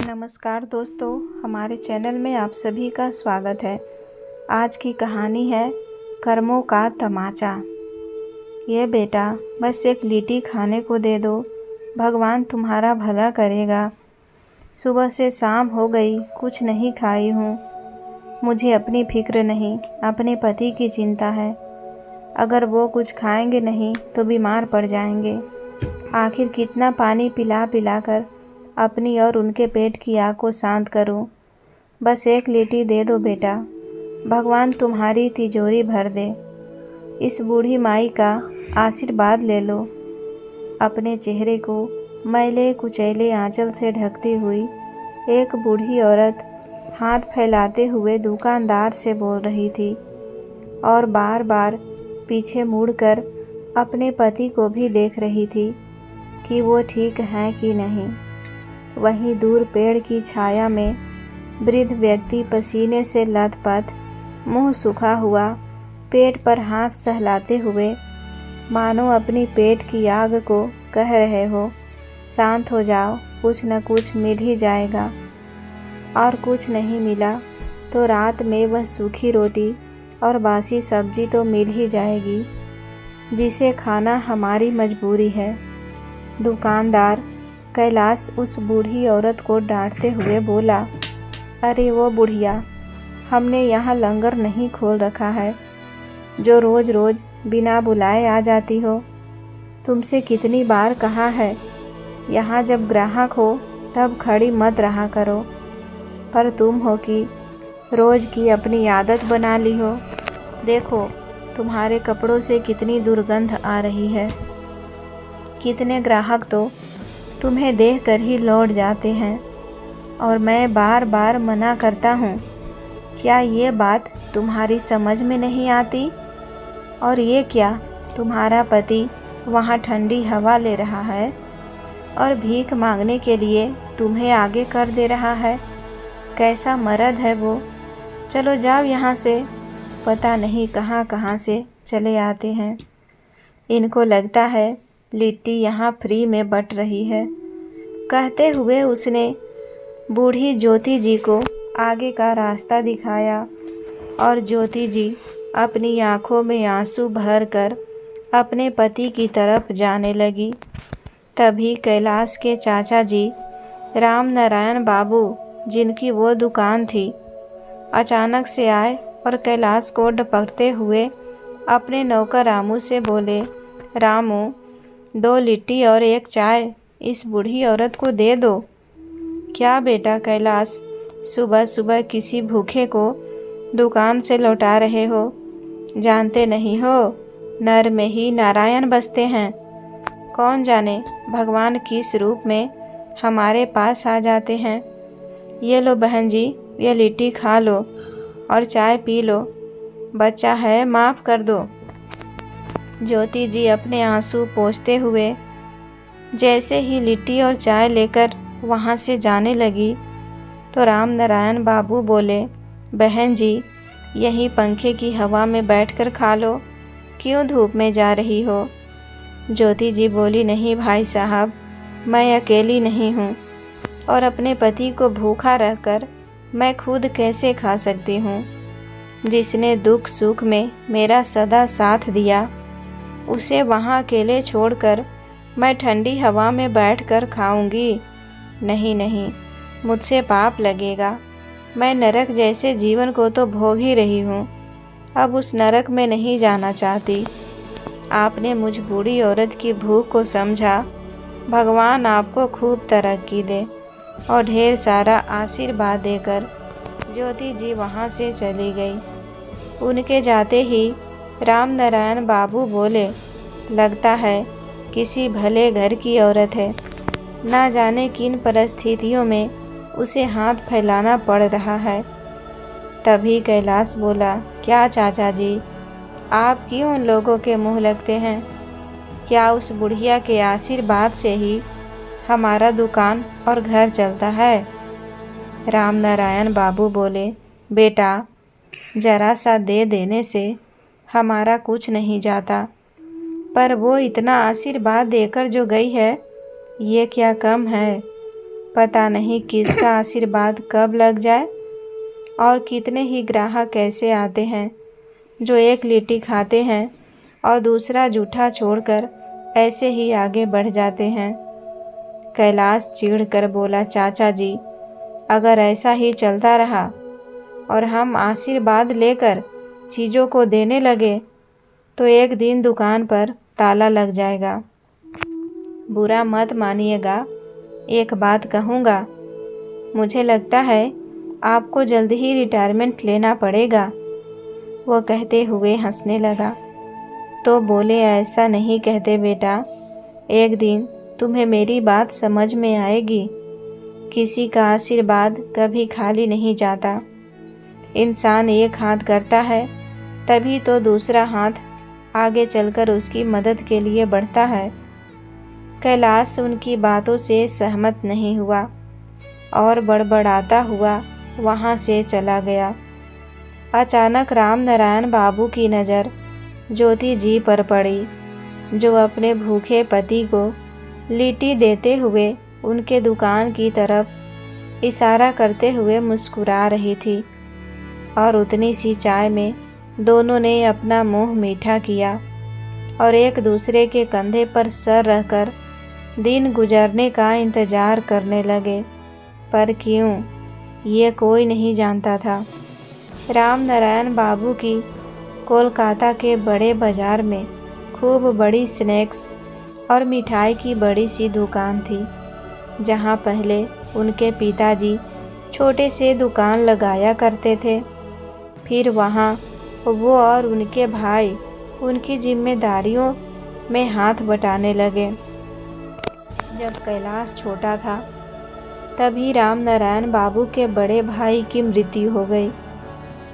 नमस्कार दोस्तों, हमारे चैनल में आप सभी का स्वागत है। आज की कहानी है कर्मों का तमाचा। ये बेटा, बस एक लिट्टी खाने को दे दो, भगवान तुम्हारा भला करेगा। सुबह से शाम हो गई, कुछ नहीं खाई हूँ। मुझे अपनी फिक्र नहीं, अपने पति की चिंता है। अगर वो कुछ खाएंगे नहीं तो बीमार पड़ जाएंगे। आखिर कितना पानी पिला पिला कर अपनी और उनके पेट की आग को शांत करूं। बस एक लिट्टी दे दो बेटा, भगवान तुम्हारी तिजोरी भर दे। इस बूढ़ी माई का आशीर्वाद ले लो। अपने चेहरे को मैले कुचैले आंचल से ढकती हुई एक बूढ़ी औरत हाथ फैलाते हुए दुकानदार से बोल रही थी और बार बार पीछे मुड़कर अपने पति को भी देख रही थी कि वो ठीक है कि नहीं। वहीं दूर पेड़ की छाया में वृद्ध व्यक्ति पसीने से लथपथ, मुंह सूखा हुआ, पेट पर हाथ सहलाते हुए मानो अपनी पेट की आग को कह रहे हो, शांत हो जाओ, कुछ न कुछ मिल ही जाएगा। और कुछ नहीं मिला तो रात में वह सूखी रोटी और बासी सब्जी तो मिल ही जाएगी, जिसे खाना हमारी मजबूरी है। दुकानदार कैलाश उस बूढ़ी औरत को डांटते हुए बोला, अरे वो बुढ़िया, हमने यहाँ लंगर नहीं खोल रखा है जो रोज़ रोज़ बिना बुलाए आ जाती हो। तुमसे कितनी बार कहा है, यहाँ जब ग्राहक हो तब खड़ी मत रहा करो, पर तुम हो कि रोज़ की अपनी आदत बना ली हो। देखो तुम्हारे कपड़ों से कितनी दुर्गंध आ रही है। कितने ग्राहक तो तुम्हें देखकर ही लौट जाते हैं और मैं बार बार मना करता हूँ। क्या ये बात तुम्हारी समझ में नहीं आती? और ये क्या, तुम्हारा पति वहाँ ठंडी हवा ले रहा है और भीख मांगने के लिए तुम्हें आगे कर दे रहा है? कैसा मर्द है वो। चलो जाओ यहाँ से। पता नहीं कहाँ कहाँ से चले आते हैं। इनको लगता है लिट्टी यहाँ फ्री में बट रही है। कहते हुए उसने बूढ़ी ज्योति जी को आगे का रास्ता दिखाया और ज्योति जी अपनी आंखों में आंसू भरकर अपने पति की तरफ जाने लगी। तभी कैलाश के चाचा जी राम नारायण बाबू, जिनकी वो दुकान थी, अचानक से आए और कैलाश को डपकते हुए अपने नौकर रामू से बोले, रामू, 2 लिट्टी और 1 चाय इस बूढ़ी औरत को दे दो। क्या बेटा कैलाश, सुबह सुबह किसी भूखे को दुकान से लौटा रहे हो? जानते नहीं हो, नर में ही नारायण बसते हैं। कौन जाने भगवान किस रूप में हमारे पास आ जाते हैं। ये लो बहन जी, ये लिट्टी खा लो और चाय पी लो। बच्चा है, माफ़ कर दो। ज्योति जी अपने आंसू पोंछते हुए जैसे ही लिट्टी और चाय लेकर वहाँ से जाने लगी तो राम नारायण बाबू बोले, बहन जी, यहीं पंखे की हवा में बैठकर खा लो, क्यों धूप में जा रही हो? ज्योति जी बोली, नहीं भाई साहब, मैं अकेली नहीं हूँ और अपने पति को भूखा रहकर मैं खुद कैसे खा सकती हूँ। जिसने दुख सुख में मेरा सदा साथ दिया, उसे वहाँ अकेले छोड़कर मैं ठंडी हवा में बैठकर खाऊंगी? नहीं नहीं, मुझसे पाप लगेगा। मैं नरक जैसे जीवन को तो भोग ही रही हूँ, अब उस नरक में नहीं जाना चाहती। आपने मुझ बूढ़ी औरत की भूख को समझा। भगवान आपको खूब तरक्की दे और ढेर सारा आशीर्वाद देकर ज्योति जी वहाँ से चली गई। उनके जाते ही राम नारायण बाबू बोले, लगता है किसी भले घर की औरत है, ना जाने किन परिस्थितियों में उसे हाथ फैलाना पड़ रहा है। तभी कैलाश बोला, क्या चाचा जी, आप क्यों उन लोगों के मुंह लगते हैं? क्या उस बुढ़िया के आशीर्वाद से ही हमारा दुकान और घर चलता है? राम नारायण बाबू बोले, बेटा, जरा सा दे देने से हमारा कुछ नहीं जाता, पर वो इतना आशीर्वाद देकर जो गई है, ये क्या कम है? पता नहीं किसका आशीर्वाद कब लग जाए और कितने ही ग्राहक ऐसे आते हैं जो एक लिट्टी खाते हैं और दूसरा जूठा छोड़कर ऐसे ही आगे बढ़ जाते हैं। कैलाश चिढ़कर बोला, चाचा जी, अगर ऐसा ही चलता रहा और हम आशीर्वाद लेकर चीज़ों को देने लगे तो एक दिन दुकान पर ताला लग जाएगा। बुरा मत मानिएगा, एक बात कहूँगा, मुझे लगता है आपको जल्द ही रिटायरमेंट लेना पड़ेगा। वो कहते हुए हंसने लगा। तो बोले, ऐसा नहीं कहते बेटा, एक दिन तुम्हें मेरी बात समझ में आएगी। किसी का आशीर्वाद कभी खाली नहीं जाता। इंसान एक हाथ करता है तभी तो दूसरा हाथ आगे चलकर उसकी मदद के लिए बढ़ता है। कैलाश उनकी बातों से सहमत नहीं हुआ और बड़बड़ाता हुआ वहाँ से चला गया। अचानक राम नारायण बाबू की नज़र ज्योति जी पर पड़ी, जो अपने भूखे पति को लिट्टी देते हुए उनके दुकान की तरफ इशारा करते हुए मुस्कुरा रही थी। और उतनी सी चाय में दोनों ने अपना मुंह मीठा किया और एक दूसरे के कंधे पर सर रखकर दिन गुजरने का इंतज़ार करने लगे। पर क्यों, ये कोई नहीं जानता था। राम नारायण बाबू की कोलकाता के बड़े बाज़ार में खूब बड़ी स्नैक्स और मिठाई की बड़ी सी दुकान थी, जहाँ पहले उनके पिताजी छोटे से दुकान लगाया करते थे। फिर वहाँ वो और उनके भाई उनकी जिम्मेदारियों में हाथ बटाने लगे। जब कैलाश छोटा था तभी राम नारायण बाबू के बड़े भाई की मृत्यु हो गई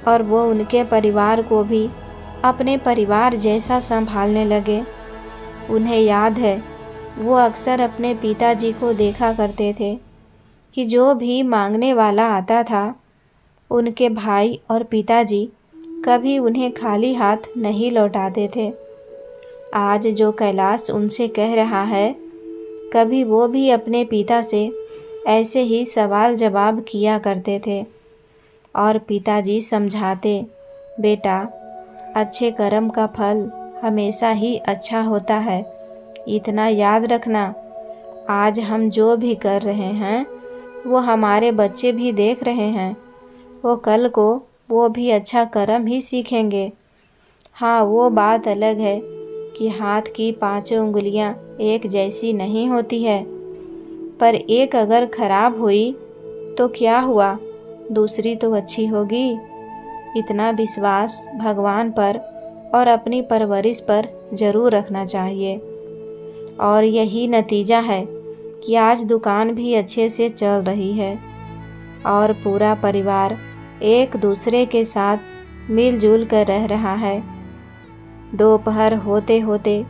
और वो उनके परिवार को भी अपने परिवार जैसा संभालने लगे। उन्हें याद है, वो अक्सर अपने पिताजी को देखा करते थे कि जो भी मांगने वाला आता था, उनके भाई और पिताजी कभी उन्हें खाली हाथ नहीं लौटाते थे। आज जो कैलाश उनसे कह रहा है, कभी वो भी अपने पिता से ऐसे ही सवाल जवाब किया करते थे और पिताजी समझाते, बेटा, अच्छे कर्म का फल हमेशा ही अच्छा होता है, इतना याद रखना। आज हम जो भी कर रहे हैं वो हमारे बच्चे भी देख रहे हैं, वो कल को वो भी अच्छा कर्म ही सीखेंगे। हाँ, वो बात अलग है कि हाथ की पांचों उंगलियां एक जैसी नहीं होती है, पर एक अगर खराब हुई तो क्या हुआ, दूसरी तो अच्छी होगी। इतना विश्वास भगवान पर और अपनी परवरिश पर ज़रूर रखना चाहिए। और यही नतीजा है कि आज दुकान भी अच्छे से चल रही है और पूरा परिवार एक दूसरे के साथ मिलजुल कर रह रहा है। दोपहर होते होते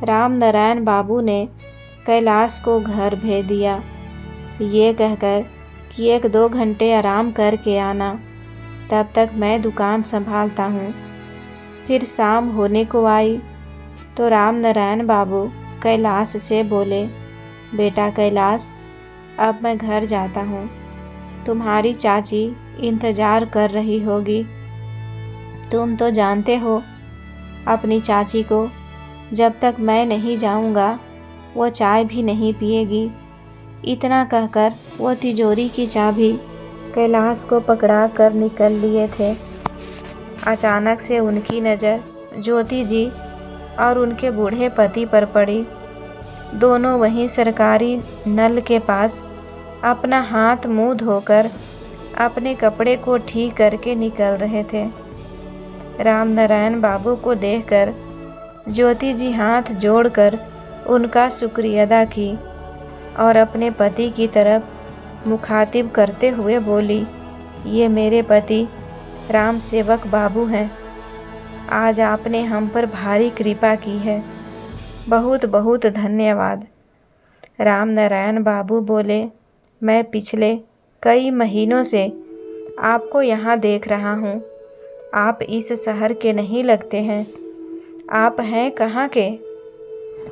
राम नारायण बाबू ने कैलाश को घर भेज दिया, ये कहकर कि 1-2 घंटे आराम करके आना, तब तक मैं दुकान संभालता हूँ। फिर शाम होने को आई तो राम नारायण बाबू कैलाश से बोले, बेटा कैलाश, अब मैं घर जाता हूँ, तुम्हारी चाची इंतज़ार कर रही होगी। तुम तो जानते हो अपनी चाची को, जब तक मैं नहीं जाऊँगा वो चाय भी नहीं पिएगी। इतना कहकर वो तिजोरी की चाबी कैलाश को पकड़ा कर निकल लिए थे। अचानक से उनकी नज़र ज्योति जी और उनके बूढ़े पति पर पड़ी। दोनों वहीं सरकारी नल के पास अपना हाथ मुंह धोकर अपने कपड़े को ठीक करके निकल रहे थे। राम नारायण बाबू को देखकर ज्योति जी हाथ जोड़कर उनका शुक्रिया अदा की और अपने पति की तरफ मुखातिब करते हुए बोली, ये मेरे पति राम सेवक बाबू हैं। आज आपने हम पर भारी कृपा की है, बहुत बहुत धन्यवाद। राम नारायण बाबू बोले, मैं पिछले कई महीनों से आपको यहाँ देख रहा हूँ। आप इस शहर के नहीं लगते हैं। आप हैं कहाँ के?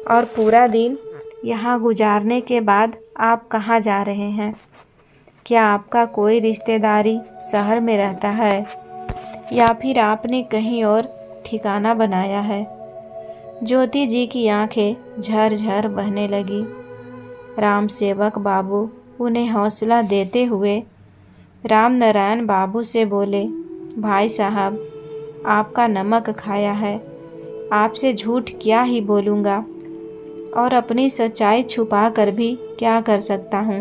और पूरा दिन यहाँ गुजारने के बाद आप कहाँ जा रहे हैं? क्या आपका कोई रिश्तेदारी शहर में रहता है या फिर आपने कहीं और ठिकाना बनाया है? ज्योति जी की आंखें झरझर बहने लगी। राम सेवक बाबू उन्हें हौसला देते हुए राम नारायण बाबू से बोले, भाई साहब, आपका नमक खाया है, आपसे झूठ क्या ही बोलूँगा और अपनी सच्चाई छुपा कर भी क्या कर सकता हूँ।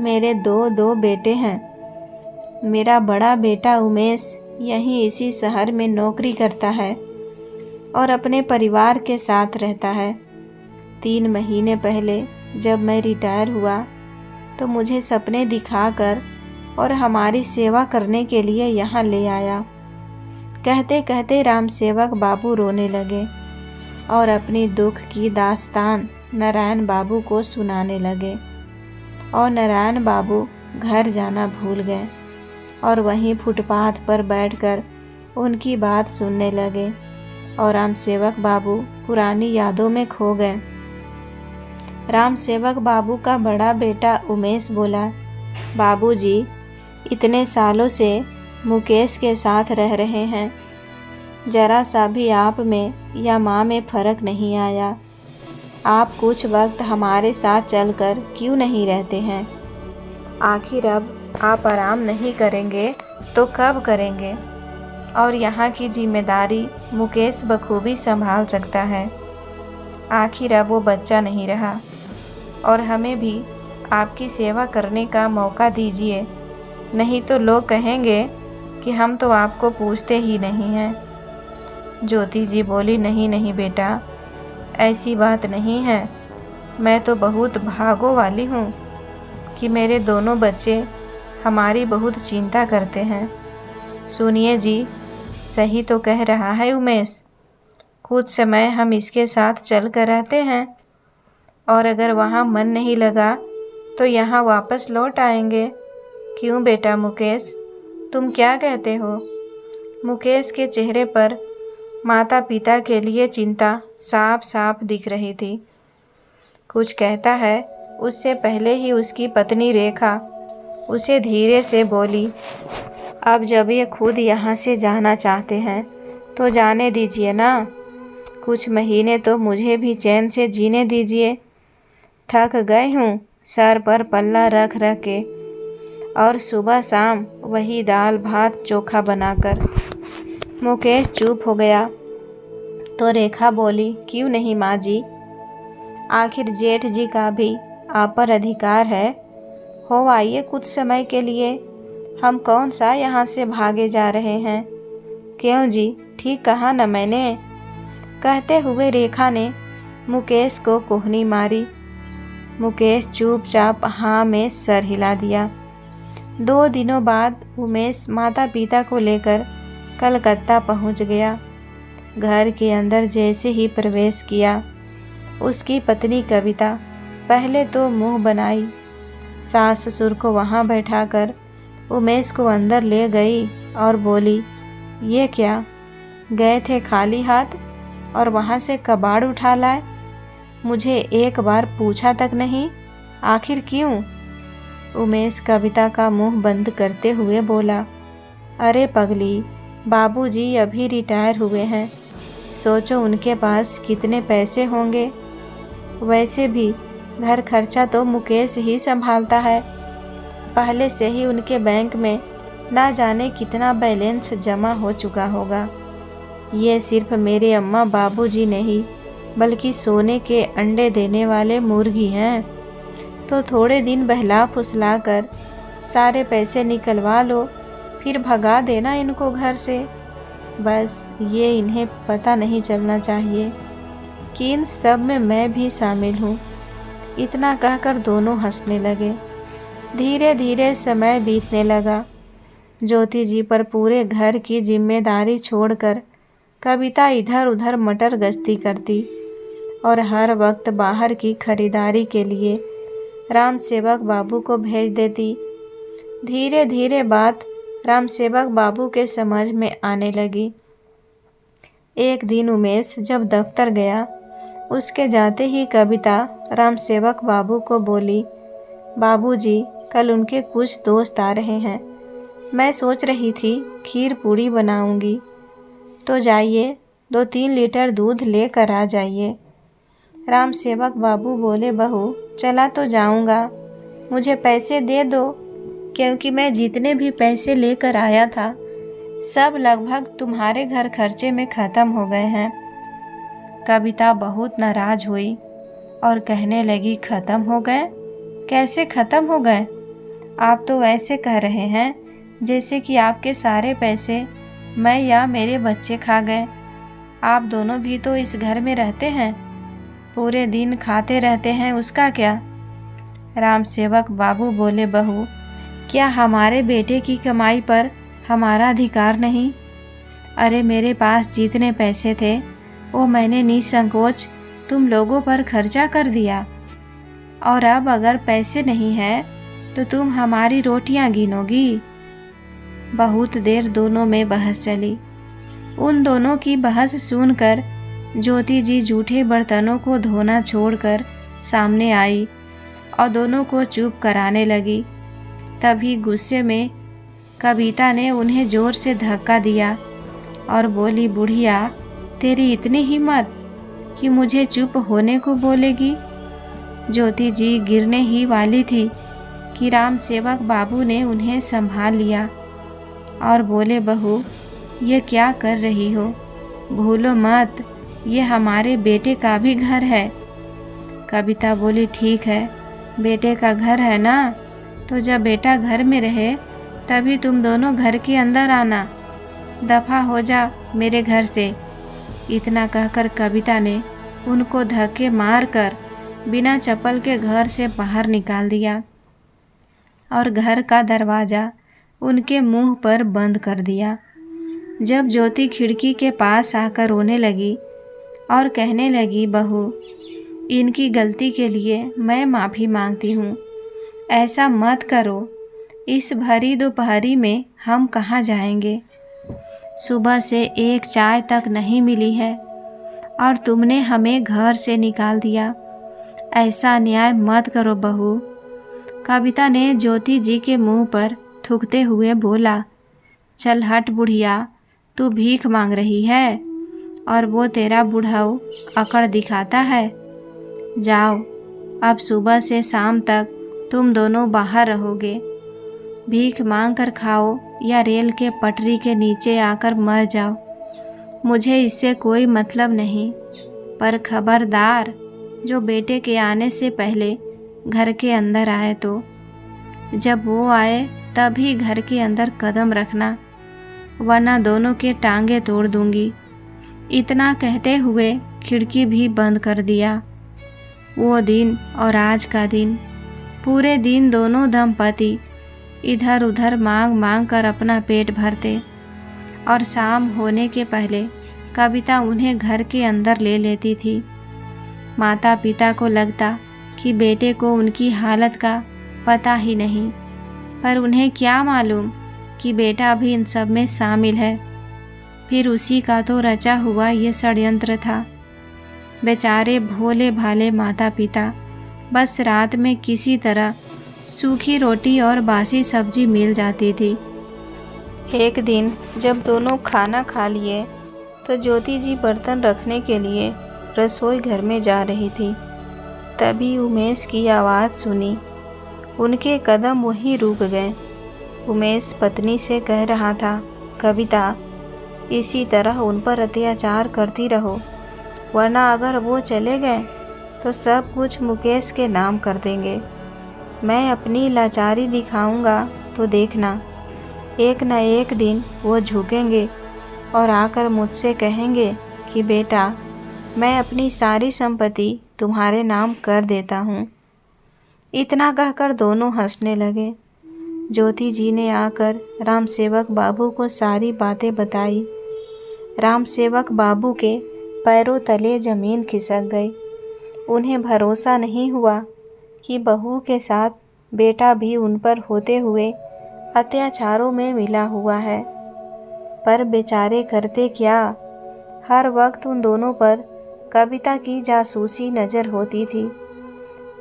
मेरे दो बेटे हैं। मेरा बड़ा बेटा उमेश यहीं इसी शहर में नौकरी करता है और अपने परिवार के साथ रहता है। 3 महीने पहले जब मैं रिटायर हुआ तो मुझे सपने दिखाकर और हमारी सेवा करने के लिए यहाँ ले आया। कहते कहते राम सेवक बाबू रोने लगे और अपनी दुख की दास्तान नारायण बाबू को सुनाने लगे और नारायण बाबू घर जाना भूल गए और वहीं फुटपाथ पर बैठकर उनकी बात सुनने लगे और राम सेवक बाबू पुरानी यादों में खो गए। राम सेवक बाबू का बड़ा बेटा उमेश बोला, बाबूजी, इतने सालों से मुकेश के साथ रह रहे हैं, जरा सा भी आप में या माँ में फ़र्क नहीं आया। आप कुछ वक्त हमारे साथ चलकर क्यों नहीं रहते हैं? आखिर अब आप आराम नहीं करेंगे तो कब करेंगे? और यहाँ की जिम्मेदारी मुकेश बखूबी संभाल सकता है। आखिर अब वो बच्चा नहीं रहा और हमें भी आपकी सेवा करने का मौका दीजिए, नहीं तो लोग कहेंगे कि हम तो आपको पूछते ही नहीं हैं। ज्योति जी बोली, नहीं नहीं बेटा, ऐसी बात नहीं है। मैं तो बहुत भागों वाली हूँ कि मेरे दोनों बच्चे हमारी बहुत चिंता करते हैं। सुनिए जी, सही तो कह रहा है उमेश। कुछ समय हम इसके साथ चल कर रहते हैं और अगर वहाँ मन नहीं लगा तो यहाँ वापस लौट आएंगे। क्यों बेटा मुकेश, तुम क्या कहते हो? मुकेश के चेहरे पर माता पिता के लिए चिंता साफ साफ दिख रही थी। कुछ कहता है उससे पहले ही उसकी पत्नी रेखा उसे धीरे से बोली, अब जब ये खुद यहाँ से जाना चाहते हैं तो जाने दीजिए ना। कुछ महीने तो मुझे भी चैन से जीने दीजिए। थक गए हूँ सर पर पल्ला रख रख के और सुबह शाम वही दाल भात चोखा बनाकर। मुकेश चुप हो गया तो रेखा बोली, क्यों नहीं माँ जी, आखिर जेठ जी का भी आप पर अधिकार है। हो आइए कुछ समय के लिए, हम कौन सा यहाँ से भागे जा रहे हैं। क्यों जी, ठीक कहा न मैंने? कहते हुए रेखा ने मुकेश को कोहनी मारी। मुकेश चुपचाप हाँ में सर हिला दिया। 2 दिनों बाद उमेश माता पिता को लेकर कलकत्ता पहुँच गया। घर के अंदर जैसे ही प्रवेश किया, उसकी पत्नी कविता पहले तो मुंह बनाई, सास ससुर को वहाँ बैठाकर उमेश को अंदर ले गई और बोली, ये क्या, गए थे खाली हाथ और वहाँ से कबाड़ उठा लाए? मुझे एक बार पूछा तक नहीं, आखिर क्यों? उमेश कविता का मुंह बंद करते हुए बोला, अरे पगली, बाबूजी अभी रिटायर हुए हैं, सोचो उनके पास कितने पैसे होंगे। वैसे भी घर खर्चा तो मुकेश ही संभालता है। पहले से ही उनके बैंक में ना जाने कितना बैलेंस जमा हो चुका होगा। ये सिर्फ मेरे अम्मा बाबूजी नहीं, बल्कि सोने के अंडे देने वाले मुर्गी हैं। तो थोड़े दिन बहला फुसला कर सारे पैसे निकलवा लो, फिर भगा देना इनको घर से। बस ये इन्हें पता नहीं चलना चाहिए कि इन सब में मैं भी शामिल हूँ। इतना कहकर दोनों हंसने लगे। धीरे धीरे समय बीतने लगा। ज्योति जी पर पूरे घर की जिम्मेदारी छोड़कर कविता इधर उधर मटर गश्ती करती और हर वक्त बाहर की खरीदारी के लिए राम सेवक बाबू को भेज देती। धीरे धीरे बात राम सेवक बाबू के समझ में आने लगी। एक दिन उमेश जब दफ्तर गया, उसके जाते ही कविता राम सेवक बाबू को बोली, बाबूजी, कल उनके कुछ दोस्त आ रहे हैं। मैं सोच रही थी खीर पूड़ी बनाऊंगी, तो जाइए 2-3 लीटर दूध लेकर आ जाइए। राम सेवक बाबू बोले, बहू चला तो जाऊंगा, मुझे पैसे दे दो, क्योंकि मैं जितने भी पैसे लेकर आया था सब लगभग तुम्हारे घर खर्चे में ख़त्म हो गए हैं। कविता बहुत नाराज़ हुई और कहने लगी, ख़त्म हो गए? कैसे ख़त्म हो गए? आप तो ऐसे कह रहे हैं जैसे कि आपके सारे पैसे मैं या मेरे बच्चे खा गए। आप दोनों भी तो इस घर में रहते हैं, पूरे दिन खाते रहते हैं, उसका क्या? राम सेवक बाबू बोले, बहू, क्या हमारे बेटे की कमाई पर हमारा अधिकार नहीं? अरे मेरे पास जितने पैसे थे वो मैंने निसंकोच तुम लोगों पर खर्चा कर दिया, और अब अगर पैसे नहीं है तो तुम हमारी रोटियां गिनोगी। बहुत देर दोनों में बहस चली। उन दोनों की बहस सुनकर ज्योति जी जूठे बर्तनों को धोना छोड़कर सामने आई और दोनों को चुप कराने लगी। तभी गुस्से में कविता ने उन्हें जोर से धक्का दिया और बोली, बुढ़िया, तेरी इतनी हिम्मत कि मुझे चुप होने को बोलेगी? ज्योति जी गिरने ही वाली थी कि राम सेवक बाबू ने उन्हें संभाल लिया और बोले, बहू, ये क्या कर रही हो? भूलो मत, ये हमारे बेटे का भी घर है। कविता बोली, ठीक है, बेटे का घर है ना, तो जब बेटा घर में रहे तभी तुम दोनों घर के अंदर आना, दफा हो जा मेरे घर से। इतना कहकर कविता ने उनको धक्के मारकर बिना चप्पल के घर से बाहर निकाल दिया और घर का दरवाज़ा उनके मुंह पर बंद कर दिया। जब ज्योति खिड़की के पास आकर रोने लगी और कहने लगी, बहू, इनकी गलती के लिए मैं माफ़ी मांगती हूँ, ऐसा मत करो। इस भरी दोपहरी में हम कहाँ जाएंगे? सुबह से एक चाय तक नहीं मिली है और तुमने हमें घर से निकाल दिया। ऐसा अन्याय मत करो बहू। कविता ने ज्योति जी के मुंह पर थूकते हुए बोला, चल हट बुढ़िया, तू भीख मांग रही है और वो तेरा बुढ़ाऊ अकड़ दिखाता है। जाओ, अब सुबह से शाम तक तुम दोनों बाहर रहोगे। भीख मांग कर खाओ या रेल के पटरी के नीचे आकर मर जाओ, मुझे इससे कोई मतलब नहीं। पर खबरदार, जो बेटे के आने से पहले घर के अंदर आए तो जब वो आए तभी घर के अंदर कदम रखना, वरना दोनों के टांगे तोड़ दूंगी। इतना कहते हुए खिड़की भी बंद कर दिया। वो दिन और आज का दिन, पूरे दिन दोनों दंपति इधर उधर मांग मांग कर अपना पेट भरते और शाम होने के पहले कविता उन्हें घर के अंदर ले लेती थी। माता पिता को लगता कि बेटे को उनकी हालत का पता ही नहीं, पर उन्हें क्या मालूम कि बेटा भी इन सब में शामिल है। फिर उसी का तो रचा हुआ ये षड्यंत्र था। बेचारे भोले भाले माता पिता बस रात में किसी तरह सूखी रोटी और बासी सब्जी मिल जाती थी। एक दिन जब दोनों खाना खा लिए तो ज्योति जी बर्तन रखने के लिए रसोई घर में जा रही थी। तभी उमेश की आवाज़ सुनी। उनके कदम वहीं रुक गए। उमेश पत्नी से कह रहा था, कविता, इसी तरह उन पर अत्याचार करती रहो, वरना अगर वो चले गए तो सब कुछ मुकेश के नाम कर देंगे। मैं अपनी लाचारी दिखाऊंगा तो देखना, एक न एक दिन वो झुकेंगे और आकर मुझसे कहेंगे कि बेटा, मैं अपनी सारी संपत्ति तुम्हारे नाम कर देता हूँ। इतना कहकर दोनों हंसने लगे। ज्योति जी ने आकर राम सेवक बाबू को सारी बातें बताई। राम सेवक बाबू के पैरों तले जमीन खिसक गई। उन्हें भरोसा नहीं हुआ कि बहू के साथ बेटा भी उन पर होते हुए अत्याचारों में मिला हुआ है। पर बेचारे करते क्या, हर वक्त उन दोनों पर कविता की जासूसी नज़र होती थी।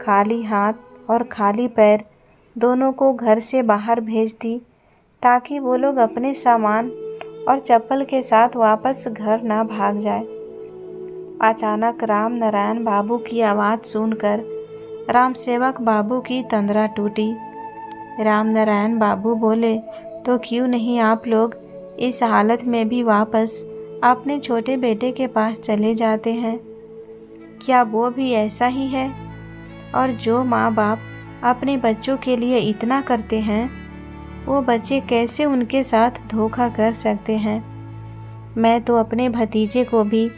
खाली हाथ और खाली पैर दोनों को घर से बाहर भेजती ताकि वो लोग अपने सामान और चप्पल के साथ वापस घर ना भाग जाए। अचानक राम नारायण बाबू की आवाज़ सुनकर राम सेवक बाबू की तंद्रा टूटी। राम नारायण बाबू बोले, तो क्यों नहीं आप लोग इस हालत में भी वापस अपने छोटे बेटे के पास चले जाते हैं? क्या वो भी ऐसा ही है? और जो माँ बाप अपने बच्चों के लिए इतना करते हैं, वो बच्चे कैसे उनके साथ धोखा कर सकते हैं? मैं तो अपने भतीजे को भी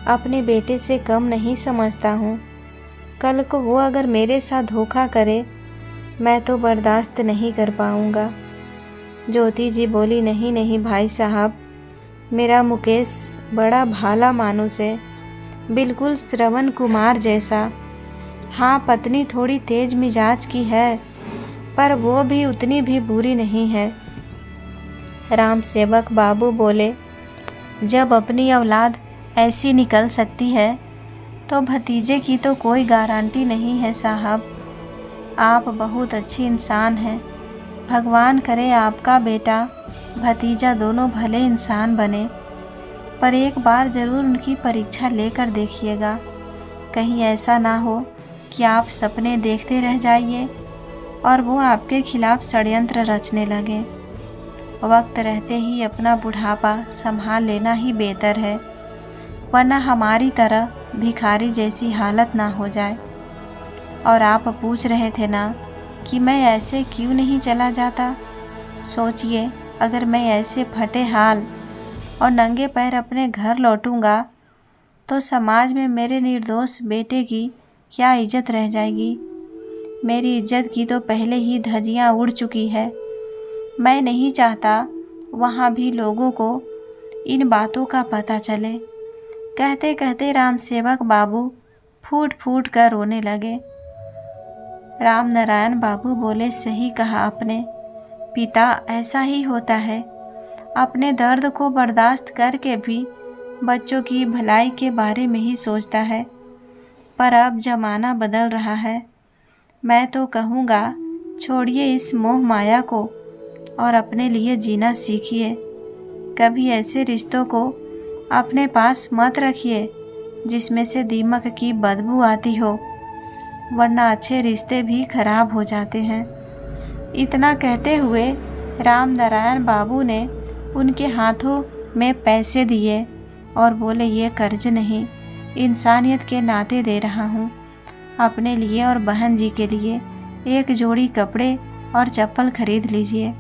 अपने बेटे से कम नहीं समझता हूँ। कल को वो अगर मेरे साथ धोखा करे, मैं तो बर्दाश्त नहीं कर पाऊँगा। ज्योति जी बोली, नहीं नहीं भाई साहब, मेरा मुकेश बड़ा भाला मानुस है, बिल्कुल श्रवण कुमार जैसा। हाँ, पत्नी थोड़ी तेज मिजाज की है, पर वो भी उतनी भी बुरी नहीं है। राम सेवक बाबू बोले, जब अपनी औलाद ऐसी निकल सकती है तो भतीजे की तो कोई गारंटी नहीं है साहब। आप बहुत अच्छी इंसान हैं। भगवान करे आपका बेटा भतीजा दोनों भले इंसान बने, पर एक बार ज़रूर उनकी परीक्षा लेकर देखिएगा। कहीं ऐसा ना हो कि आप सपने देखते रह जाइए और वो आपके खिलाफ षड्यंत्र रचने लगे। वक्त रहते ही अपना बुढ़ापा संभाल लेना ही बेहतर है, वरना हमारी तरह भिखारी जैसी हालत ना हो जाए। और आप पूछ रहे थे ना कि मैं ऐसे क्यों नहीं चला जाता। सोचिए, अगर मैं ऐसे फटे हाल और नंगे पैर अपने घर लौटूंगा तो समाज में मेरे निर्दोष बेटे की क्या इज्जत रह जाएगी। मेरी इज्जत की तो पहले ही धज्जियां उड़ चुकी है। मैं नहीं चाहता वहाँ भी लोगों को इन बातों का पता चले। कहते कहते राम सेवक बाबू फूट फूट कर रोने लगे। राम नारायण बाबू बोले, सही कहा आपने पिता, ऐसा ही होता है। अपने दर्द को बर्दाश्त करके भी बच्चों की भलाई के बारे में ही सोचता है। पर अब ज़माना बदल रहा है। मैं तो कहूँगा, छोड़िए इस मोह माया को और अपने लिए जीना सीखिए। कभी ऐसे रिश्तों को अपने पास मत रखिए जिसमें से दीमक की बदबू आती हो, वरना अच्छे रिश्ते भी खराब हो जाते हैं। इतना कहते हुए राम नारायण बाबू ने उनके हाथों में पैसे दिए और बोले, ये कर्ज नहीं, इंसानियत के नाते दे रहा हूँ। अपने लिए और बहन जी के लिए एक जोड़ी कपड़े और चप्पल खरीद लीजिए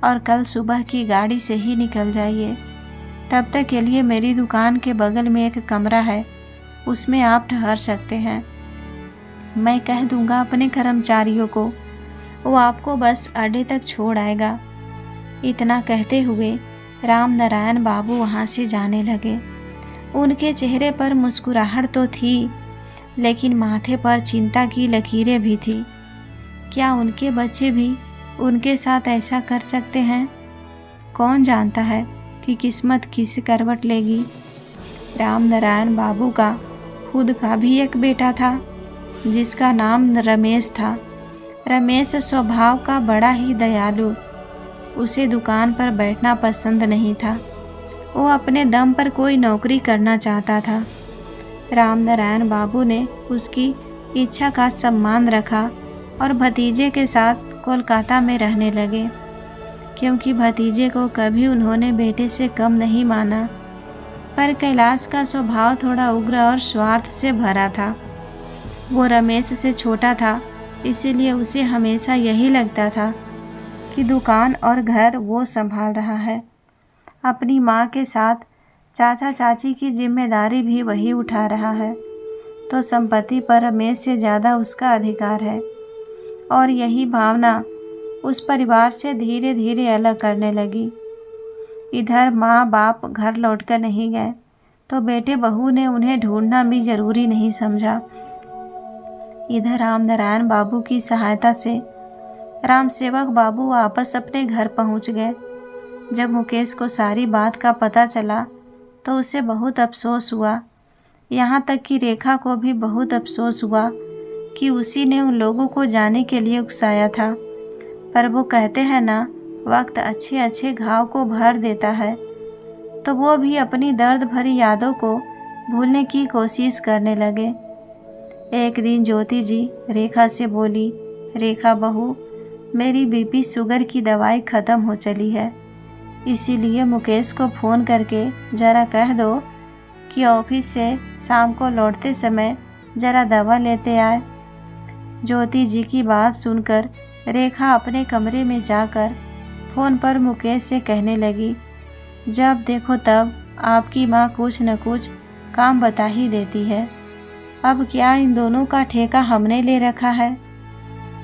और कल सुबह की गाड़ी से ही निकल जाइए। तब तक के लिए मेरी दुकान के बगल में एक कमरा है, उसमें आप ठहर सकते हैं। मैं कह दूंगा अपने कर्मचारियों को, वो आपको बस अड्डे तक छोड़ आएगा। इतना कहते हुए राम नारायण बाबू वहाँ से जाने लगे। उनके चेहरे पर मुस्कुराहट तो थी, लेकिन माथे पर चिंता की लकीरें भी थी। क्या उनके बच्चे भी उनके साथ ऐसा कर सकते हैं? कौन जानता है कि किस्मत किस करवट लेगी। राम नारायण बाबू का खुद का भी एक बेटा था जिसका नाम रमेश था। रमेश स्वभाव का बड़ा ही दयालु। उसे दुकान पर बैठना पसंद नहीं था। वो अपने दम पर कोई नौकरी करना चाहता था। राम नारायण बाबू ने उसकी इच्छा का सम्मान रखा और भतीजे के साथ कोलकाता में रहने लगे, क्योंकि भतीजे को कभी उन्होंने बेटे से कम नहीं माना। पर कैलाश का स्वभाव थोड़ा उग्र और स्वार्थ से भरा था। वो रमेश से छोटा था, इसीलिए उसे हमेशा यही लगता था कि दुकान और घर वो संभाल रहा है। अपनी माँ के साथ चाचा चाची की जिम्मेदारी भी वही उठा रहा है, तो संपत्ति पर रमेश से ज़्यादा उसका अधिकार है। और यही भावना उस परिवार से धीरे धीरे अलग करने लगी। इधर माँ बाप घर लौटकर नहीं गए, तो बेटे बहू ने उन्हें ढूंढना भी ज़रूरी नहीं समझा। इधर राम नारायण बाबू की सहायता से राम सेवक बाबू वापस अपने घर पहुंच गए। जब मुकेश को सारी बात का पता चला तो उसे बहुत अफसोस हुआ, यहाँ तक कि रेखा को भी बहुत अफसोस हुआ कि उसी ने उन लोगों को जाने के लिए उकसाया था। पर वो कहते हैं ना, वक्त अच्छे अच्छे घाव को भर देता है। तो वो भी अपनी दर्द भरी यादों को भूलने की कोशिश करने लगे। एक दिन ज्योति जी रेखा से बोली, रेखा बहू, मेरी बीपी शुगर की दवाई ख़त्म हो चली है, इसीलिए मुकेश को फ़ोन करके ज़रा कह दो कि ऑफिस से शाम को लौटते समय ज़रा दवा लेते आए। ज्योति जी की बात सुनकर रेखा अपने कमरे में जाकर फ़ोन पर मुकेश से कहने लगी, जब देखो तब आपकी माँ कुछ न कुछ काम बता ही देती है। अब क्या इन दोनों का ठेका हमने ले रखा है?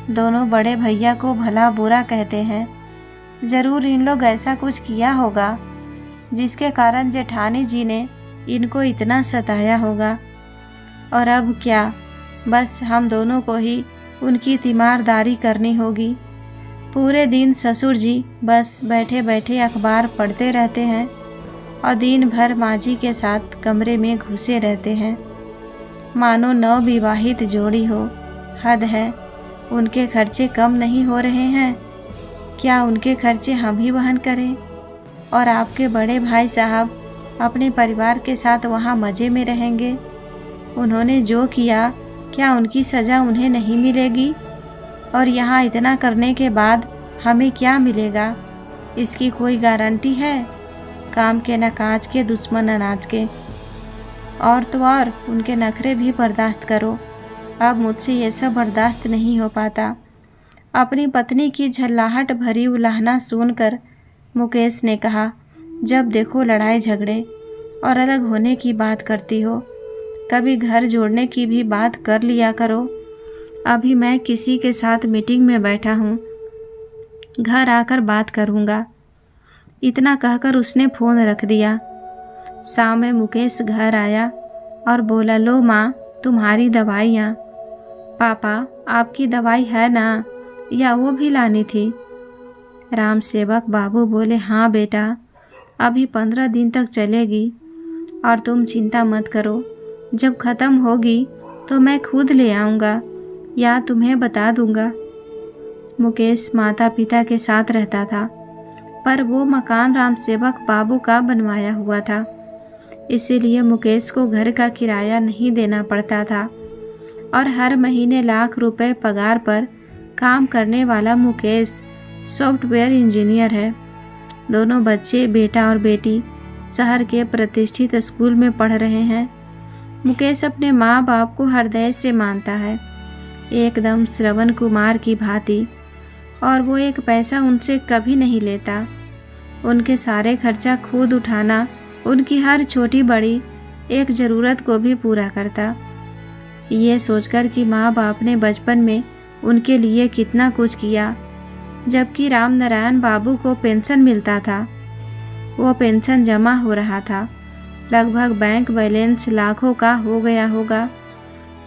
दोनों बड़े भैया को भला बुरा कहते हैं। ज़रूर इन लोग ऐसा कुछ किया होगा जिसके कारण जेठानी जी ने इनको इतना सताया होगा। और अब क्या, बस हम दोनों को ही उनकी तीमारदारी करनी होगी। पूरे दिन ससुर जी बस बैठे बैठे अखबार पढ़ते रहते हैं और दिन भर माँ जी के साथ कमरे में घुसे रहते हैं, मानो नवविवाहित जोड़ी हो। हद है, उनके खर्चे कम नहीं हो रहे हैं। क्या उनके खर्चे हम ही वहन करें? और आपके बड़े भाई साहब अपने परिवार के साथ वहाँ मज़े में रहेंगे। उन्होंने जो किया, क्या उनकी सज़ा उन्हें नहीं मिलेगी? और यहाँ इतना करने के बाद हमें क्या मिलेगा, इसकी कोई गारंटी है? काम के न काज के, दुश्मन अनाज के। और तो और उनके नखरे भी बर्दाश्त करो। अब मुझसे ये सब बर्दाश्त नहीं हो पाता। अपनी पत्नी की झल्लाहट भरी उलाहना सुनकर मुकेश ने कहा, जब देखो लड़ाई झगड़े और अलग होने की बात करती हो। कभी घर जोड़ने की भी बात कर लिया करो। अभी मैं किसी के साथ मीटिंग में बैठा हूँ, घर आकर बात करूँगा। इतना कहकर उसने फ़ोन रख दिया। शाम में मुकेश घर आया और बोला, लो माँ, तुम्हारी दवाइयाँ। पापा, आपकी दवाई है ना, या वो भी लानी थी? राम सेवक बाबू बोले, हाँ बेटा, अभी 15 दिन तक चलेगी और तुम चिंता मत करो। जब ख़त्म होगी तो मैं खुद ले आऊँगा या तुम्हें बता दूँगा। मुकेश माता पिता के साथ रहता था, पर वो मकान राम सेवक बाबू का बनवाया हुआ था, इसीलिए मुकेश को घर का किराया नहीं देना पड़ता था। और हर महीने लाख रुपए पगार पर काम करने वाला मुकेश सॉफ्टवेयर इंजीनियर है। दोनों बच्चे, बेटा और बेटी, शहर के प्रतिष्ठित स्कूल में पढ़ रहे हैं। मुकेश अपने माँ बाप को हृदय से मानता है, एकदम श्रवण कुमार की भांति, और वो एक पैसा उनसे कभी नहीं लेता। उनके सारे खर्चा खुद उठाना, उनकी हर छोटी बड़ी एक ज़रूरत को भी पूरा करता। ये सोचकर कि माँ बाप ने बचपन में उनके लिए कितना कुछ किया, जबकि राम नारायण बाबू को पेंशन मिलता था। वो पेंशन जमा हो रहा था, लगभग बैंक बैलेंस लाखों का हो गया होगा।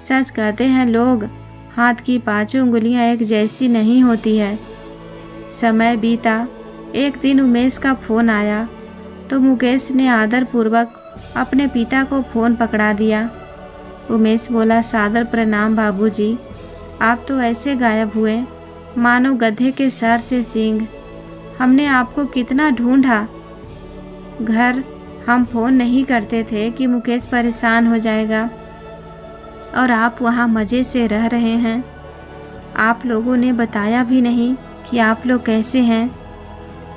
सच कहते हैं लोग, हाथ की पांचों उंगलियां एक जैसी नहीं होती है। समय बीता। एक दिन उमेश का फ़ोन आया तो मुकेश ने आदरपूर्वक अपने पिता को फ़ोन पकड़ा दिया। उमेश बोला, सादर प्रणाम बाबूजी। आप तो ऐसे गायब हुए मानो गधे के सर से सींग। हमने आपको कितना ढूंढा। घर हम फ़ोन नहीं करते थे कि मुकेश परेशान हो जाएगा, और आप वहाँ मज़े से रह रहे हैं। आप लोगों ने बताया भी नहीं कि आप लोग कैसे हैं।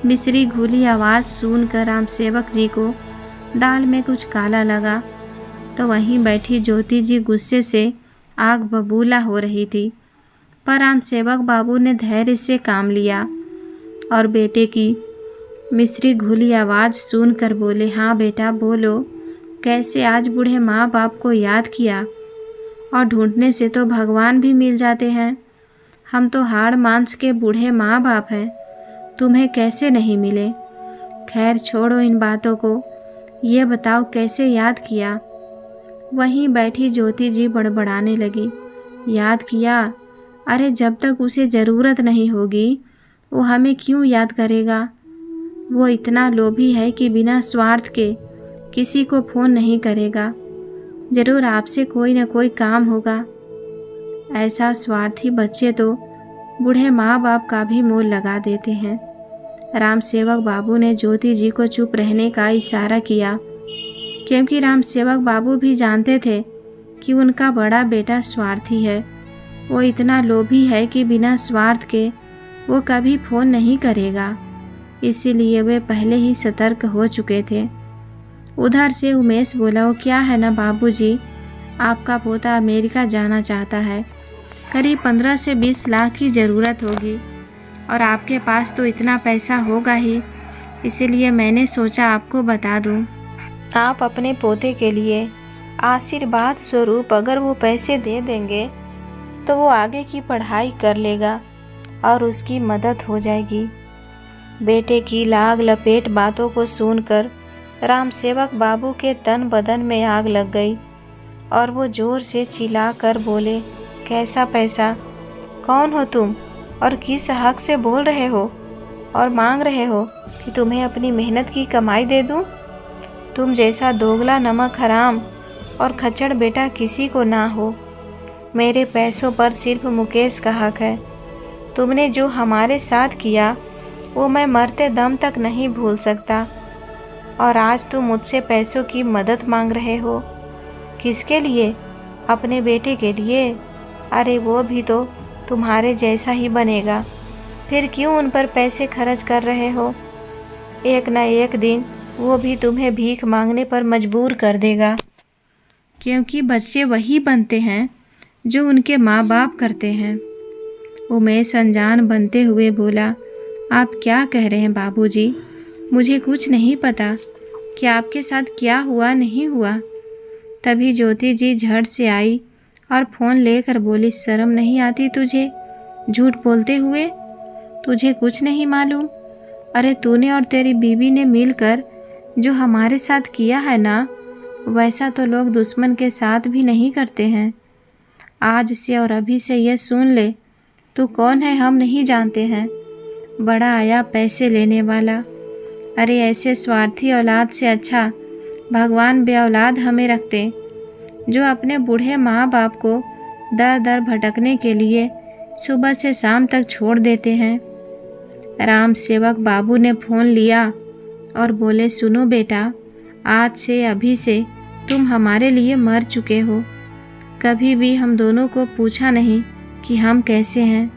मिश्री घुली आवाज़ सुनकर राम सेवक जी को दाल में कुछ काला लगा, तो वहीं बैठी ज्योति जी गुस्से से आग बबूला हो रही थी। पर राम सेवक बाबू ने धैर्य से काम लिया और बेटे की मिश्री घुली आवाज़ सुनकर बोले, हाँ बेटा बोलो, कैसे आज बूढ़े माँ बाप को याद किया? और ढूंढने से तो भगवान भी मिल जाते हैं। हम तो हाड़ मांस के बूढ़े माँ बाप हैं, तुम्हें कैसे नहीं मिले? खैर छोड़ो इन बातों को, ये बताओ कैसे याद किया? वहीं बैठी ज्योति जी बड़बड़ाने लगी, याद किया? अरे जब तक उसे ज़रूरत नहीं होगी वो हमें क्यों याद करेगा? वो इतना लोभी है कि बिना स्वार्थ के किसी को फ़ोन नहीं करेगा। जरूर आपसे कोई न कोई काम होगा। ऐसा स्वार्थी बच्चे तो बूढ़े माँ बाप का भी मोल लगा देते हैं। राम सेवक बाबू ने ज्योति जी को चुप रहने का इशारा किया, क्योंकि राम सेवक बाबू भी जानते थे कि उनका बड़ा बेटा स्वार्थी है। वो इतना लोभी है कि बिना स्वार्थ के वो कभी फ़ोन नहीं करेगा। इसीलिए वे पहले ही सतर्क हो चुके थे। उधर से उमेश बोला, वो क्या है ना बाबूजी, आपका पोता अमेरिका जाना चाहता है। करीब 15 से 20 लाख की ज़रूरत होगी और आपके पास तो इतना पैसा होगा ही, इसीलिए मैंने सोचा आपको बता दूं। आप अपने पोते के लिए आशीर्वाद स्वरूप अगर वो पैसे दे देंगे तो वो आगे की पढ़ाई कर लेगा और उसकी मदद हो जाएगी। बेटे की लाग लपेट बातों को सुनकर राम सेवक बाबू के तन बदन में आग लग गई और वो जोर से चिल्लाकर बोले, कैसा पैसा? कौन हो तुम और किस हक से बोल रहे हो और मांग रहे हो कि तुम्हें अपनी मेहनत की कमाई दे दूं? तुम जैसा दोगला नमक हराम और खच्चड़ बेटा किसी को ना हो। मेरे पैसों पर सिर्फ मुकेश का हक है। तुमने जो हमारे साथ किया वो मैं मरते दम तक नहीं भूल सकता, और आज तुम मुझसे पैसों की मदद मांग रहे हो। किसके लिए? अपने बेटे के लिए? अरे वो भी तो तुम्हारे जैसा ही बनेगा, फिर क्यों उन पर पैसे खर्च कर रहे हो? एक न एक दिन वो भी तुम्हें भीख मांगने पर मजबूर कर देगा, क्योंकि बच्चे वही बनते हैं जो उनके माँ बाप करते हैं। उमेश अनजान बनते हुए बोला, आप क्या कह रहे हैं बाबूजी? मुझे कुछ नहीं पता कि आपके साथ क्या हुआ नहीं हुआ। तभी ज्योति जी झट से आई और फ़ोन लेकर बोली, शर्म नहीं आती तुझे झूठ बोलते हुए? तुझे कुछ नहीं मालूम? अरे तूने और तेरी बीवी ने मिलकर जो हमारे साथ किया है ना, वैसा तो लोग दुश्मन के साथ भी नहीं करते हैं। आज से और अभी से ये सुन ले, तू कौन है हम नहीं जानते हैं। बड़ा आया पैसे लेने वाला। अरे ऐसे स्वार्थी औलाद से अच्छा भगवान बे औलाद हमें रखते, जो अपने बूढ़े माँ बाप को दर दर भटकने के लिए सुबह से शाम तक छोड़ देते हैं। राम सेवक बाबू ने फ़ोन लिया और बोले, सुनो बेटा, आज से अभी से तुम हमारे लिए मर चुके हो। कभी भी हम दोनों को पूछा नहीं कि हम कैसे हैं,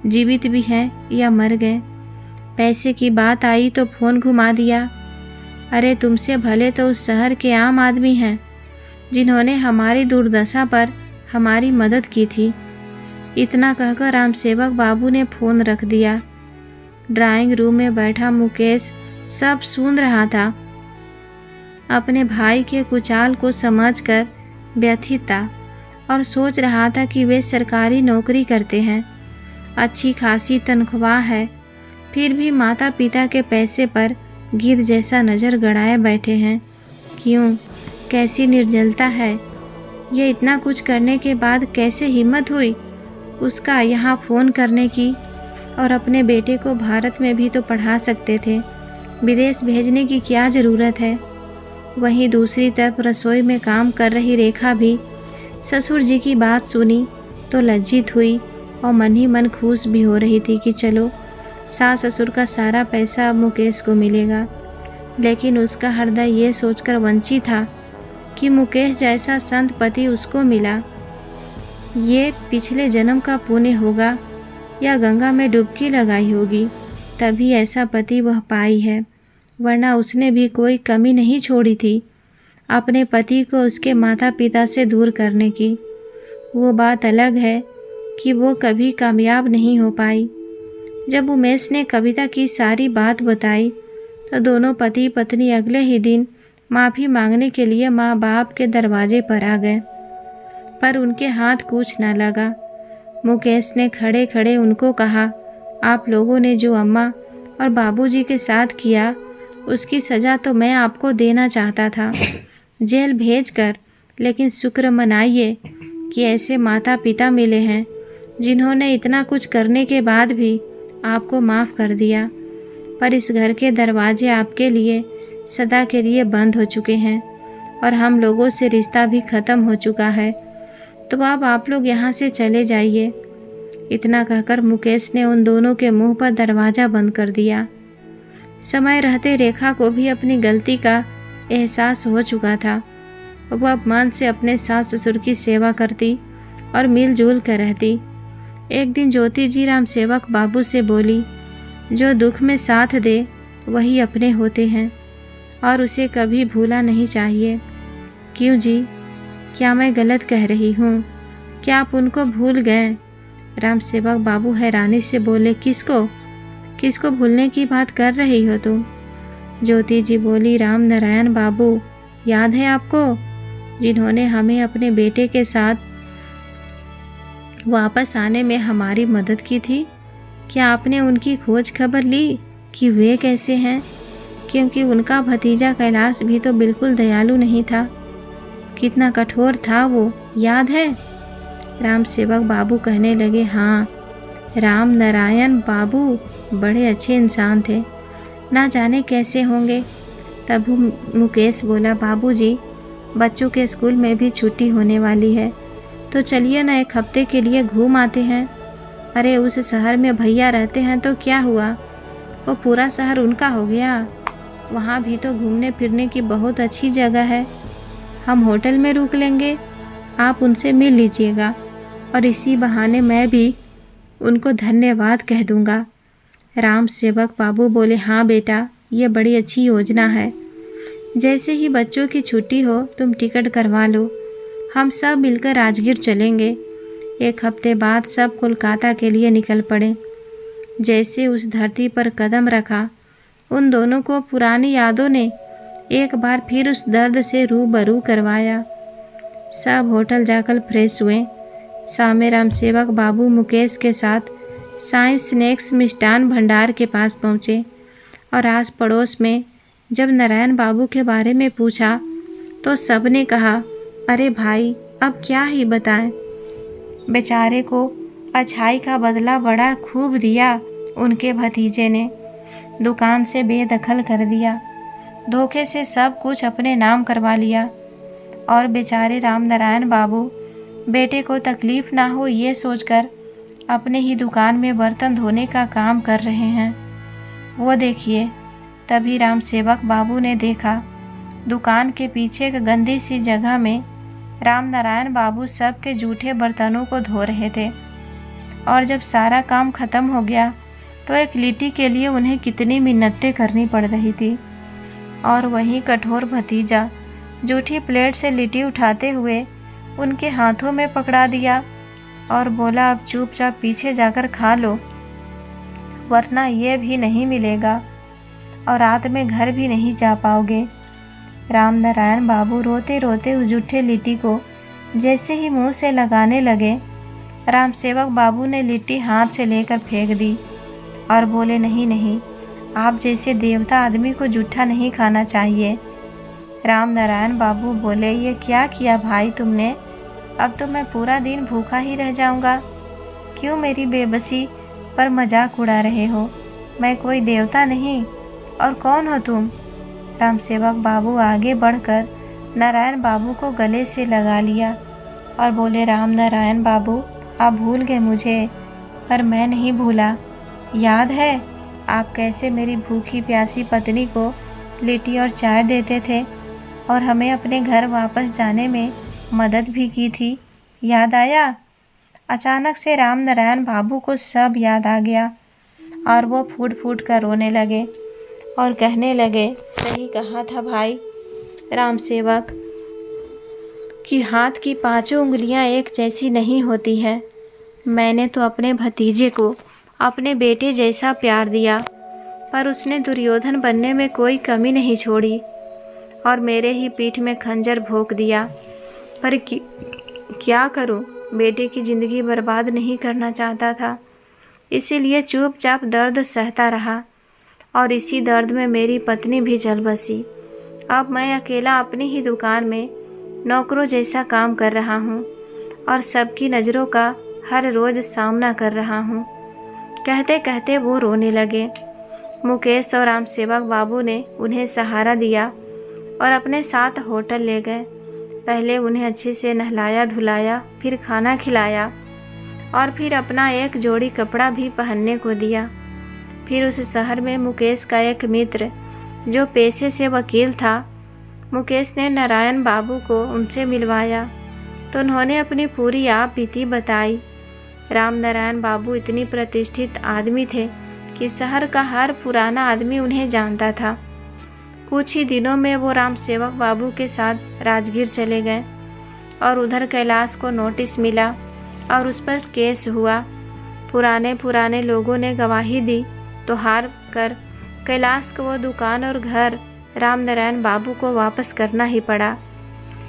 जीवित भी हैं या मर गए। पैसे की बात आई तो फ़ोन घुमा दिया। अरे तुमसे भले तो उस शहर के आम आदमी हैं जिन्होंने हमारी दुर्दशा पर हमारी मदद की थी। इतना कहकर राम सेवक बाबू ने फ़ोन रख दिया। ड्राइंग रूम में बैठा मुकेश सब सुन रहा था। अपने भाई के कुचाल को समझकर व्यथित था और सोच रहा था कि वे सरकारी नौकरी करते हैं, अच्छी खासी तनख्वाह है, फिर भी माता पिता के पैसे पर गिद्ध जैसा नज़र गड़ाए बैठे हैं। क्यों? कैसी निर्जलता है। ये इतना कुछ करने के बाद कैसे हिम्मत हुई उसका यहाँ फ़ोन करने की? और अपने बेटे को भारत में भी तो पढ़ा सकते थे, विदेश भेजने की क्या ज़रूरत है। वहीं दूसरी तरफ रसोई में काम कर रही रेखा भी ससुर जी की बात सुनी तो लज्जित हुई और मन ही मन खुश भी हो रही थी कि चलो सास ससुर का सारा पैसा अब मुकेश को मिलेगा। लेकिन उसका हृदय ये सोचकर वंचित था कि मुकेश जैसा संत पति उसको मिला, ये पिछले जन्म का पुण्य होगा या गंगा में डुबकी लगाई होगी, तभी ऐसा पति वह पाई है, वरना उसने भी कोई कमी नहीं छोड़ी थी अपने पति को उसके माता पिता से दूर करने की। वो बात अलग है कि वो कभी कामयाब नहीं हो पाई। जब उमेश ने कविता की सारी बात बताई तो दोनों पति पत्नी अगले ही दिन माफ़ी मांगने के लिए माँ बाप के दरवाजे पर आ गए, पर उनके हाथ कुछ न लगा। मुकेश ने खड़े खड़े उनको कहा, आप लोगों ने जो अम्मा और बाबूजी के साथ किया उसकी सज़ा तो मैं आपको देना चाहता था, जेल भेजकर, लेकिन शुक्र मनाइए कि ऐसे माता पिता मिले हैं जिन्होंने इतना कुछ करने के बाद भी आपको माफ़ कर दिया। पर इस घर के दरवाजे आपके लिए सदा के लिए बंद हो चुके हैं और हम लोगों से रिश्ता भी ख़त्म हो चुका है, तो अब आप लोग यहाँ से चले जाइए। इतना कहकर मुकेश ने उन दोनों के मुंह पर दरवाज़ा बंद कर दिया। समय रहते रेखा को भी अपनी गलती का एहसास हो चुका था। वह अब मन से अपने सास ससुर की सेवा करती और मिलजुल कर रहती। एक दिन ज्योति जी राम सेवक बाबू से बोली, जो दुख में साथ दे वही अपने होते हैं और उसे कभी भूला नहीं चाहिए। क्यों जी, क्या मैं गलत कह रही हूँ? क्या आप उनको भूल गए? राम सेवक बाबू हैरानी से बोले, किसको भूलने की बात कर रही हो तुम? ज्योति जी बोली, राम नारायण बाबू याद है आपको, जिन्होंने हमें अपने बेटे के साथ वापस आने में हमारी मदद की थी? क्या आपने उनकी खोज खबर ली कि वे कैसे हैं? क्योंकि उनका भतीजा कैलाश भी तो बिल्कुल दयालु नहीं था, कितना कठोर था वो, याद है? राम सेवक बाबू कहने लगे, हाँ, राम नारायण बाबू बड़े अच्छे इंसान थे, ना जाने कैसे होंगे। तब मुकेश बोला, बाबूजी, बच्चों के स्कूल में भी छुट्टी होने वाली है, तो चलिए ना एक हफ्ते के लिए घूम आते हैं। अरे उस शहर में भैया रहते हैं तो क्या हुआ, वो पूरा शहर उनका हो गया। वहाँ भी तो घूमने फिरने की बहुत अच्छी जगह है। हम होटल में रुक लेंगे, आप उनसे मिल लीजिएगा और इसी बहाने मैं भी उनको धन्यवाद कह दूँगा। राम सेवक बाबू बोले, हाँ बेटा, ये बड़ी अच्छी योजना है। जैसे ही बच्चों की छुट्टी हो तुम टिकट करवा लो, हम सब मिलकर राजगीर चलेंगे। एक हफ्ते बाद सब कोलकाता के लिए निकल पड़े। जैसे उस धरती पर कदम रखा, उन दोनों को पुरानी यादों ने एक बार फिर उस दर्द से रूबरू करवाया। सब होटल जाकर फ्रेश हुए। शाम में राम सेवक बाबू मुकेश के साथ साइंस स्नैक्स मिष्ठान भंडार के पास पहुँचे और आस पड़ोस में जब नारायण बाबू के बारे में पूछा तो सबने कहा, अरे भाई, अब क्या ही बताएं, बेचारे को अच्छाई का बदला बड़ा खूब दिया। उनके भतीजे ने दुकान से बेदखल कर दिया, धोखे से सब कुछ अपने नाम करवा लिया और बेचारे राम नारायण बाबू बेटे को तकलीफ़ ना हो ये सोचकर अपने ही दुकान में बर्तन धोने का काम कर रहे हैं। वो देखिए, तभी राम सेवक बाबू ने देखा दुकान के पीछे एक गंदी सी जगह में राम नारायण बाबू सब के जूठे बर्तनों को धो रहे थे। और जब सारा काम ख़त्म हो गया तो एक लिट्टी के लिए उन्हें कितनी मिन्नतें करनी पड़ रही थी। और वहीं कठोर भतीजा जूठी प्लेट से लिट्टी उठाते हुए उनके हाथों में पकड़ा दिया और बोला, अब चुपचाप पीछे जाकर खा लो, वरना ये भी नहीं मिलेगा और रात में घर भी नहीं जा पाओगे। राम नारायण बाबू रोते रोते उस जूठे लिट्टी को जैसे ही मुंह से लगाने लगे, राम सेवक बाबू ने लिट्टी हाथ से लेकर फेंक दी और बोले, नहीं नहीं, आप जैसे देवता आदमी को जूठा नहीं खाना चाहिए। राम नारायण बाबू बोले, ये क्या किया भाई तुमने? अब तो मैं पूरा दिन भूखा ही रह जाऊंगा। क्यों मेरी बेबसी पर मजाक उड़ा रहे हो? मैं कोई देवता नहीं। और कौन हो तुम? राम सेवक बाबू आगे बढ़कर नारायण बाबू को गले से लगा लिया और बोले, राम नारायण बाबू, आप भूल गए मुझे, पर मैं नहीं भूला। याद है आप कैसे मेरी भूखी प्यासी पत्नी को लिट्टी और चाय देते थे और हमें अपने घर वापस जाने में मदद भी की थी? याद आया? अचानक से राम नारायण बाबू को सब याद आ गया और वो फूट फूट कर रोने लगे और कहने लगे, सही कहा था भाई राम सेवक कि हाथ की पांचों उंगलियां एक जैसी नहीं होती है। मैंने तो अपने भतीजे को अपने बेटे जैसा प्यार दिया, पर उसने दुर्योधन बनने में कोई कमी नहीं छोड़ी और मेरे ही पीठ में खंजर भोंक दिया। पर क्या करूं, बेटे की ज़िंदगी बर्बाद नहीं करना चाहता था, इसीलिए चुपचाप दर्द सहता रहा और इसी दर्द में मेरी पत्नी भी जल बसी। अब मैं अकेला अपनी ही दुकान में नौकरों जैसा काम कर रहा हूँ और सबकी नज़रों का हर रोज़ सामना कर रहा हूँ। कहते कहते वो रोने लगे। मुकेश और राम सेवक बाबू ने उन्हें सहारा दिया और अपने साथ होटल ले गए। पहले उन्हें अच्छे से नहलाया धुलाया, फिर खाना खिलाया और फिर अपना एक जोड़ी कपड़ा भी पहनने को दिया। फिर उस शहर में मुकेश का एक मित्र जो पेशे से वकील था, मुकेश ने नारायण बाबू को उनसे मिलवाया तो उन्होंने अपनी पूरी आप बीती बताई। राम नारायण बाबू इतनी प्रतिष्ठित आदमी थे कि शहर का हर पुराना आदमी उन्हें जानता था। कुछ ही दिनों में वो राम सेवक बाबू के साथ राजगीर चले गए और उधर कैलाश को नोटिस मिला और उस पर केस हुआ। पुराने लोगों ने गवाही दी तो हार कर कैलाश को वो दुकान और घर राम नारायण बाबू को वापस करना ही पड़ा।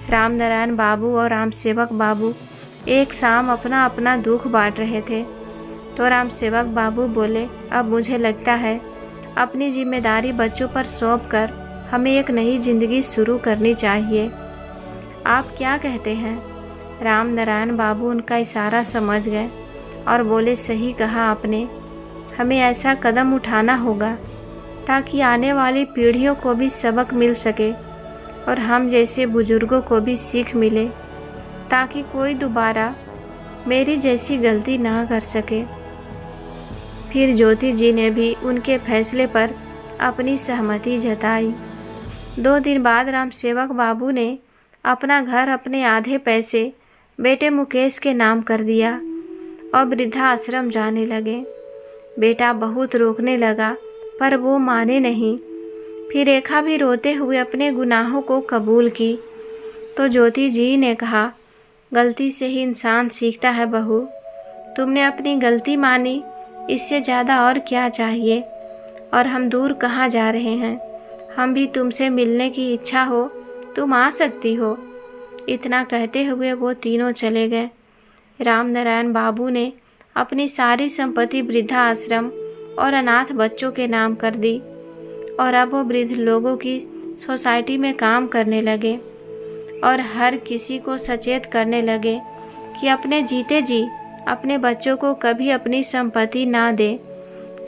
राम नारायण बाबू और राम सेवक बाबू एक शाम अपना अपना दुख बांट रहे थे तो राम सेवक बाबू बोले, अब मुझे लगता है अपनी जिम्मेदारी बच्चों पर सौंप कर हमें एक नई जिंदगी शुरू करनी चाहिए। आप क्या कहते हैं? राम नारायण बाबू उनका इशारा समझ गए और बोले, सही कहा आपने, हमें ऐसा कदम उठाना होगा ताकि आने वाली पीढ़ियों को भी सबक मिल सके और हम जैसे बुजुर्गों को भी सीख मिले ताकि कोई दोबारा मेरी जैसी गलती ना कर सके। फिर ज्योति जी ने भी उनके फैसले पर अपनी सहमति जताई। 2 दिन बाद राम सेवक बाबू ने अपना घर अपने आधे पैसे बेटे मुकेश के नाम कर दिया और वृद्धाश्रम जाने लगे। बेटा बहुत रोकने लगा पर वो माने नहीं। फिर रेखा भी रोते हुए अपने गुनाहों को कबूल की तो ज्योति जी ने कहा, गलती से ही इंसान सीखता है बहू, तुमने अपनी गलती मानी, इससे ज़्यादा और क्या चाहिए। और हम दूर कहाँ जा रहे हैं, हम भी तुमसे मिलने की इच्छा हो तुम आ सकती हो। इतना कहते हुए वो तीनों चले गए। राम नारायण बाबू ने अपनी सारी संपत्ति वृद्धाश्रम और अनाथ बच्चों के नाम कर दी और अब वो वृद्ध लोगों की सोसाइटी में काम करने लगे और हर किसी को सचेत करने लगे कि अपने जीते जी अपने बच्चों को कभी अपनी संपत्ति ना दे,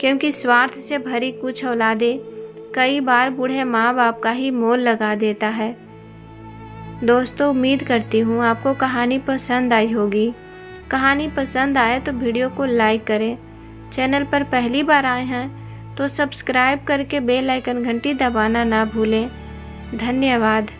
क्योंकि स्वार्थ से भरी कुछ औलादें कई बार बूढ़े माँ बाप का ही मोल लगा देता है। दोस्तों, उम्मीद करती हूँ आपको कहानी पसंद आई होगी। कहानी पसंद आए तो वीडियो को लाइक करें। चैनल पर पहली बार आए हैं तो सब्सक्राइब करके बेल आइकन घंटी दबाना ना भूलें। धन्यवाद।